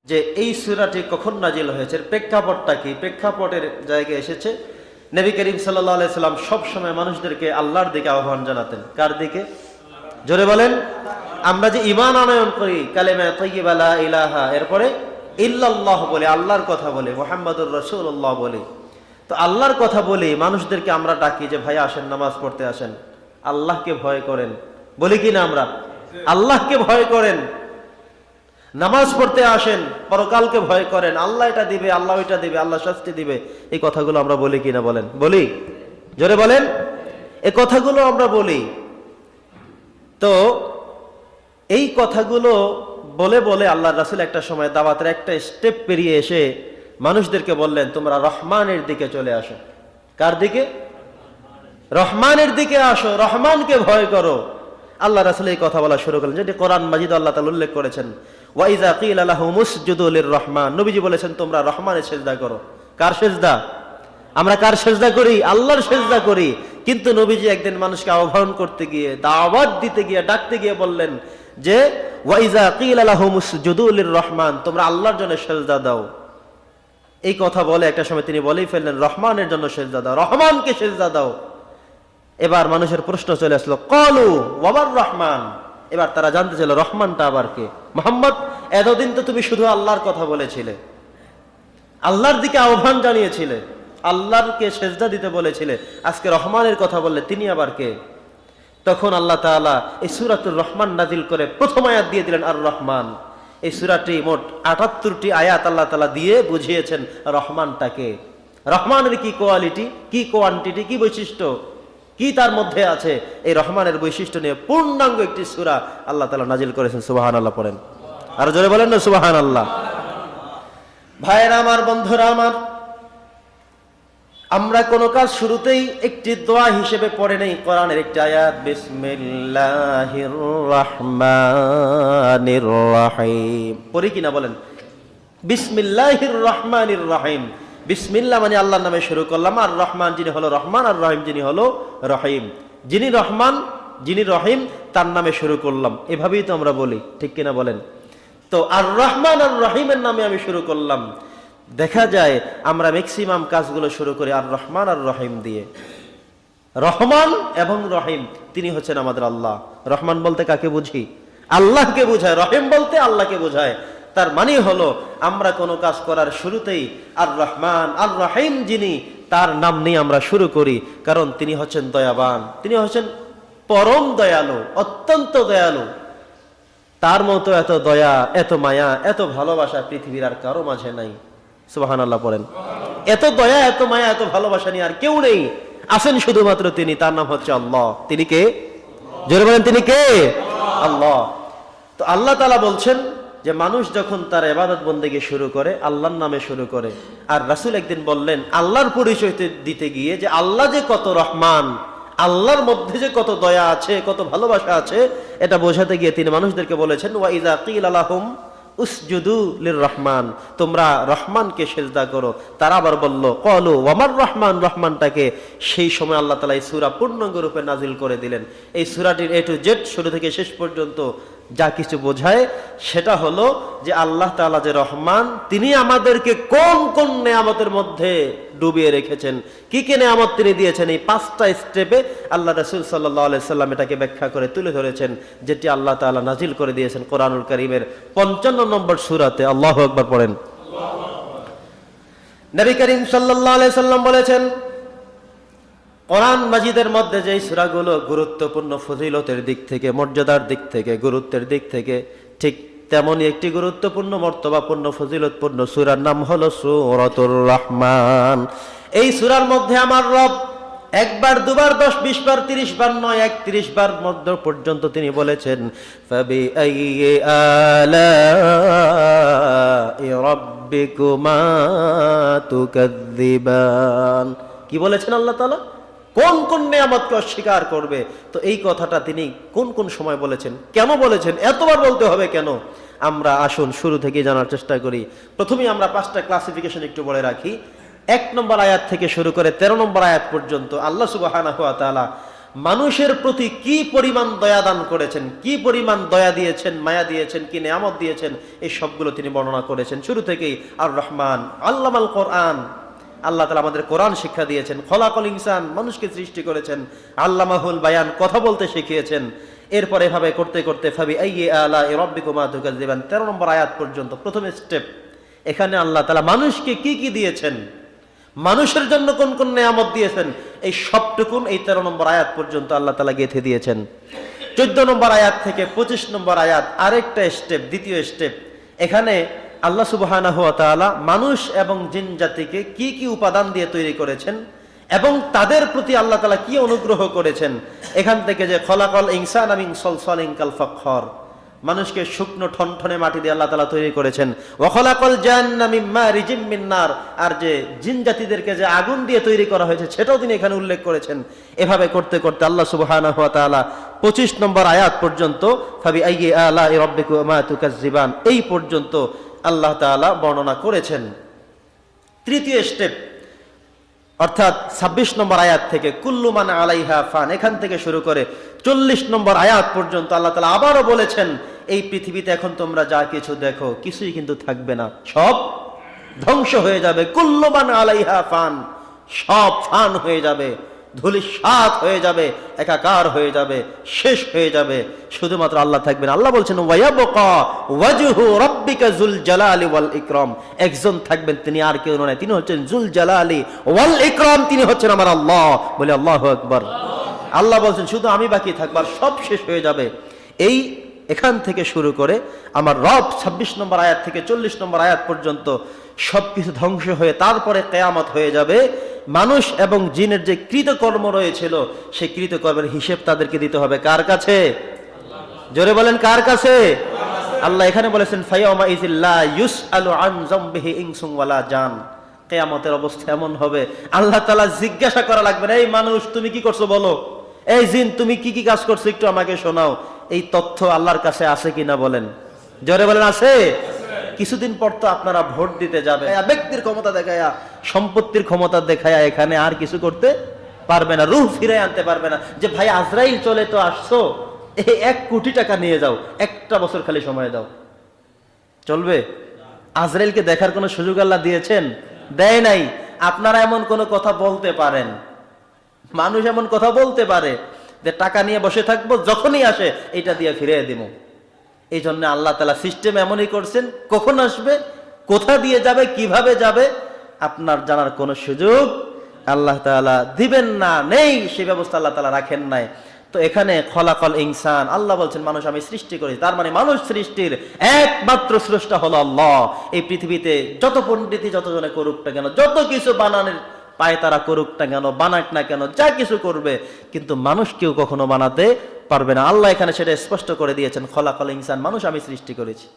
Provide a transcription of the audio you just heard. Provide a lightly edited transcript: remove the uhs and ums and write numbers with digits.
যে এই সূরাটি কখন নাজিল হয়েছে, প্রেক্ষাপটটা কি? প্রেক্ষাপটের জায়গায় এসেছে নবী করিম সাল্লাল্লাহু আলাইহি সাল্লাম সব সময় মানুষদেরকে আল্লাহর দিকে আহ্বান জানাতেন। কার দিকে? জোরে বলেন। আমরা যে ঈমান আনয়ন করি কালেমা তাইয়্যিবা লা ইলাহা, এরপরে ইল্লাল্লাহ বলে, আল্লাহর কথা বলে, মুহাম্মাদুর রাসূলুল্লাহ বলে, তো আল্লাহর কথা বলে মানুষদেরকে আমরা ডাকি যে ভাই আসেন নামাজ পড়তে আসেন, আল্লাহকে ভয় করেন, বলি কি না আমরা? আল্লাহকে ভয় করেন, নামাজ পড়তে আসেন, পরকালকে ভয় করেন, আল্লাহ এটা দিবে, আল্লাহ ওইটা দিবে, আল্লাহ শাস্তি দিবে, এই কথাগুলো আমরা বলি কিনা বলেন? বলি? জোরে বলেন। এই কথাগুলো আমরা বলি। তো এই কথাগুলো বলে বলে আল্লাহ রাসূল একটা সময় দাওয়াতের একটা স্টেপ পেরিয়ে এসে মানুষদেরকে বললেন, তোমরা রহমানের দিকে চলে আসো। কার দিকে? রহমানের দিকে আসো, রহমানকে ভয় করো। আল্লাহ রাসূল এই কথা বলা শুরু করলেন, যেটি কোরআন মাজিদ আল্লাহ তাআলা উল্লেখ করেছেন, ওয়া ইযা কিলা লাহুম উসজুদু লির-রহমান। নবীজি বলেছেন তোমরা রহমানের সিজদা করো। কার সিজদা? আমরা কার সিজদা করি? আল্লাহর সিজদা করি। কিন্তু নবীজি একদিন মানুষকে আহ্বান করতে গিয়ে, দাওয়াত দিতে গিয়ে, ডাকতে গিয়ে বললেন যে ওয়া ইযা কিলা লাহুম উসজুদু লির-রহমান, তোমরা আল্লাহর জন্য সিজদা দাও। এই কথা বলে একটা সময় তিনি বলেই ফেললেন, রহমানের জন্য সিজদা দাও, রহমানকে সিজদা দাও। এবার মানুষের প্রশ্ন চলে আসলো, ক্বালু ওয়াবার রহমান। এবার তারা জানতে চাইল রহমানটা আবার কে? মুহাম্মদ, এতদিন তো তুমি শুধু আল্লাহর কথা বলেছিলে, আল্লাহর দিকে আহ্বান জানিয়েছিলে, আল্লাহরকে সিজদা দিতে বলেছিলে, আজকে রহমানের কথা বললে, তিনি আবার কে? তখন আল্লাহ তাআলা এই সূরাতুর রহমান নাজিল করে প্রথম আয়াত দিয়ে দিলেন আর রহমান। এই সূরাটি মোট ৭৮টি আয়াত আল্লাহ তাআলা দিয়ে বুঝিয়েছেন রহমানটাকে, রহমানের কি কোয়ালিটি, কি কোয়ান্টিটি, কি বৈশিষ্ট্য, কি তার মধ্যে আছে, এই রহমানের বৈশিষ্ট্য নিয়ে পূর্ণাঙ্গ একটি সূরা আল্লাহ তাআলা নাজিল করেছেন। সুবহানাল্লাহ পড়েন, আর জোরে বলেন না সুবহানাল্লাহ। ভাইরা আমার, বন্ধুরা আমার, আমরা কোন কাজ শুরুতেই একটি দোয়া হিসেবে পড়ে নেই কোরআনের একটি আয়াত, বিসমিল্লাহির রহমানির রহিম। পড়ি কিনা বলেন? বিসমিল্লাহির রহমানির রহিম। বিসমিল্লাহ মানে আল্লাহর নামে শুরু করলাম, আর রহমান যিনি হলো রহমান, আর রহিম যিনি হলো রহিম। যিনি রহমান, যিনি রহিম, তার নামে শুরু করলাম, এভাবেই তো আমরা বলি, ঠিক কিনা বলেন? তো আর রহমান আর রহিমের নামে আমি শুরু করলাম। দেখা যায় আমরা ম্যাক্সিমাম কাজগুলো শুরু করি আর রহমান আর রহিম দিয়ে। রহমান এবং রহিম তিনি হচ্ছেন আমাদের আল্লাহ। রহমান বলতে কাকে বুঝি? আল্লাহকে বোঝায়। রহিম বলতে আল্লাহকে বোঝায়। তার মানে হলো আমরা কোনো কাজ করার শুরুতেই আর রহমান আর রহিম যিনি, তার নাম নিয়ে আমরা শুরু করি, কারণ তিনি হচ্ছেন দয়াবান, তিনি হচ্ছেন পরম দয়ালু, অত্যন্ত দয়ালু। তার মতো এত দয়া, এত মায়া, এত ভালোবাসা পৃথিবীর আর কারো মাঝে নাই। সুবহানাল্লাহ পড়েন। এত দয়া, এত মায়া, এত ভালোবাসা নিয়ে আর কেউ নেই, আছেন শুধুমাত্র তিনি। তার নাম হচ্ছে আল্লাহ। তিনি কে? জোরে বলেন, তিনি কে? আল্লাহ। তো আল্লাহ তাআলা বলছেন যে মানুষ যখন তার ইবাদত বন্দেগী শুরু করে আল্লাহর নামে শুরু করে। আর রাসূল একদিন বললেন আল্লাহর পরিচয় দিতে গিয়ে যে আল্লাহ যে কত রহমান, আল্লাহর মধ্যে যে কত দয়া আছে, কত ভালোবাসা আছে, এটা বোঝাতে গিয়ে তিনি মানুষদেরকে বলেছেন, ওয়া ইযা কিলা লাহুম উসজুদু লির-রহমান, তোমরা রহমানকে সিজদা করো। তারা আবার বলল, ক্বালু ওয়ামার রহমান, রহমানটাকে? সেই সময় আল্লাহ তাআলা এই সূরা পূর্ণাঙ্গ রূপে নাজিল করে দিলেন। এই সূরাটির এ টু জেড, শুরু থেকে শেষ পর্যন্ত যা কিছু বোঝায় সেটা হলো যে আল্লাহ তাআলা যে রহমান, তিনি আমাদেরকে কোন কোন নেয়ামতের মধ্যে ডুবিয়ে রেখেছেন, কি কি নেয়ামত তিনি দিয়েছেন, এই 5টা স্টেপে আল্লাহ রাসূল সাল্লাল্লাহু আলাইহি সাল্লাম এটাকে ব্যাখ্যা করে তুলে ধরেছেন, যেটি আল্লাহ তাআলা নাজিল করে দিয়েছেন কোরআনুল কারীমের 55 নম্বর সূরাতে। আল্লাহু আকবার পড়েন। নবী করিম সাল্লাল্লাহু আলাইহি সাল্লাম বলেছেন, কোরআন মাজিদের মধ্যে যে সূরাগুলো গুরুত্বপূর্ণ ফজিলতের দিক থেকে, মর্যাদার দিক থেকে, গুরুত্বের দিক থেকে, ঠিক তেমনই একটি গুরুত্বপূর্ণ, মর্তবাপূর্ণ, ফজিলতপূর্ণ সূরার নাম হলো সূরাতুর রহমান। এই সূরার মধ্যে আমার রব একবার, দুবার, 10, 20 বার, 30 বার নয়, 31 বার মধ্য পর্যন্ত তিনি বলেছেন, ফাবিআইয়ি আলাই রাব্বিকুমা তুকাযযিবান। কি বলেছেন আল্লাহ তাআলা? কোন কোন নিয়ামতকে অস্বীকার করবে। তো এই কথাটা তিনি কোন কোন সময় বলেছেন, কেন বলেছেন, এতবার বলতে হবে কেন? আমরা আসুন শুরু থেকে জানার চেষ্টা করি। প্রথমেই আমরা 5টা ক্লাসিফিকেশন একটু বলে রাখি। 1 নম্বর আয়াত থেকে শুরু করে 13 নম্বর আয়াত পর্যন্ত আল্লাহ সুবহানাহু ওয়া তাআলা মানুষের প্রতি কি পরিমাণ দয়া দান করেছেন, কি পরিমাণ দয়া দিয়েছেন, মায়া দিয়েছেন, কি নেয়ামত দিয়েছেন, এই সবগুলো তিনি বর্ণনা করেছেন। শুরু থেকেই আর রহমান আল্লামাল কোরআন, আল্লাহ তাআলা আমাদের কোরআন শিক্ষা দিয়েছেন। খলাকল ইনসান, মানুষকে সৃষ্টি করেছেন। আল্লামাহুল বায়ান, কথা বলতে শিখিয়েছেন। এরপর এভাবে করতে করতে ফাবি আইয়ি আলাই রাব্বিকুমা তুকাজ্জিবান 13 নম্বর আয়াত পর্যন্ত প্রথম স্টেপ। এখানে আল্লাহ তাআলা মানুষকে কি কি দিয়েছেন, মানুষের জন্য কোন কোন নেয়ামত দিয়েছেন, এই সবটুকুন এই 13 নম্বর আয়াত পর্যন্ত আল্লাহ তাআলা গেঁথে দিয়েছেন। 14 নম্বর আয়াত থেকে 25 নম্বর আয়াত আরেকটা স্টেপ, দ্বিতীয় স্টেপ। এখানে আল্লাহ সুবহানাহু ওয়া তাআলা মানুষ এবং জিন জাতিকে কি কি উপাদান দিয়ে তৈরি করেছেন এবং তাদের প্রতি আল্লাহ তাআলা কি অনুগ্রহ করেছেন। এখান থেকে যে খলাকল ইনসানা মিন সলসালিন কাল ফাখর, মানুষকে শুকনো ঠনঠনে মাটি দিয়ে আল্লাহ তাআলা তৈরি করেছেন। ওয়া খলাকল জান্না মিন মারিজিম মিন নার, আর যে জিন জাতিদেরকে যে আগুন দিয়ে তৈরি করা হয়েছে সেটাও তিনি এখানে উল্লেখ করেছেন। এভাবে করতে করতে আল্লাহ সুবহানাহু ওয়া তাআলা 25 নম্বর আয়াত পর্যন্ত ফাবি আইয়ি আলাই রাব্বিকুমা তুকাজ্জিবান এই পর্যন্ত আল্লাহ তাআলা বর্ণনা করেছেন। তৃতীয় স্টেপ অর্থাৎ 26 নম্বর আয়াত থেকে কুল্লু মান আলাইহা ফান, এখান থেকে শুরু করে 40 নম্বর আয়াত পর্যন্ত আল্লাহ তাআলা আবারও বলেছেন এই পৃথিবীতে এখন তোমরা যা কিছু দেখো কিছুই কিন্তু থাকবে না, সব ধ্বংস হয়ে যাবে। কুল্লু মান আলাইহা ফান, সব ফান হয়ে যাবে, ধূলিসাৎ হয়ে যাবে, একাকার হয়ে যাবে, শেষ হয়ে যাবে, শুধুমাত্র আল্লাহ থাকবেন। আল্লাহ বলছেন ওয়ায়াবকা ওয়াজহু রাব্বিকা যুল জালালি ওয়াল ইকরাম, একজন থাকবেন, তিনি আর কেউ নয়, তিনি হচ্ছেন যুল জালালি ওয়াল ইকরাম, তিনি হচ্ছেন আমার আল্লাহ। বলে আল্লাহু আকবার। আল্লাহ বলছেন শুধু আমি বাকি থাকবো, আর সব শেষ হয়ে যাবে। এই এখান থেকে শুরু করে আমার রব 26 নম্বর আয়াত থেকে 40 নম্বর আয়াত পর্যন্ত সবকিছু ধ্বংস হয়ে তারপরে কিয়ামত হয়ে যাবে। মানুষ এবং জিনের যে কৃতকর্ম রয়েছিল সেই কৃতকর্মের হিসেব তাদেরকে দিতে হবে কার কাছে? জোরে বলেন কার কাছে? আল্লাহ এখানে বলেছেন ফায়াউমা ইযিল্লা ইউসআলু আন যামবিহি ইনসুন ওয়ালা জান, কিয়ামতের অবস্থা এমন হবে আল্লাহ তাআলা জিজ্ঞাসা করা লাগবে না, এই মানুষ তুমি কি করছো বলো, এই জিন তুমি কি কি কাজ করছো একটু আমাকে শোনাও। এই তথ্য আল্লাহর কাছে আছে কিনা বলেন, জোরে বলেন আছে। কিছুদিন পর তো আপনারা ভোট দিতে যাবে, ব্যক্তির ক্ষমতা দেখায়া, সম্পত্তির ক্ষমতা দেখায়া এখানে আর কিছু করতে পারবে না, রূহ ফিরে আনতে পারবে না। যে ভাই আজরাইল চলে তো আসছো, এই 1 কোটি টাকা নিয়ে যাও, একটা বছর খালি সময় দাও, চলবে? আজরাইলকে দেখার কোনো সুযোগ আল্লাহ দিয়েছেন? দেয় নাই। আপনারা এমন কোন কথা বলতে পারেন, মানুষ এমন কথা বলতে পারে যে টাকা নিয়ে বসে থাকবো, যখনই আসে এটা দিয়ে ফিরিয়ে দিব। এই জন্য আল্লাহ তাআলা সিস্টেম এমনই করছেন, কখন আসবে, কোথা দিয়ে যাবে, কিভাবে যাবে আপনার জানার কোনো সুযোগ আল্লাহ তাআলা দিবেন না, নেই, সেই ব্যবস্থা আল্লাহ তাআলা রাখেন নাই। তো এখানে খলাকল ইনসান, আল্লাহ বলছেন মানুষ আমি সৃষ্টি করি, তার মানে মানুষ সৃষ্টির একমাত্র স্রষ্টা হলো আল্লাহ। এই পৃথিবীতে যত পণ্ডিতি যতজনে করুক না কেন, যত কিছু বানানোর পায় তারা করুক না কেন, বানাক না কেন, যা কিছু করবে, কিন্তু মানুষ কেউ কখনো বানাতে পারবে না। আল্লাহ এখানে সেটা স্পষ্ট করে দিয়েছেন, খলাকল ইনসান, মানুষ আমি সৃষ্টি করেছি।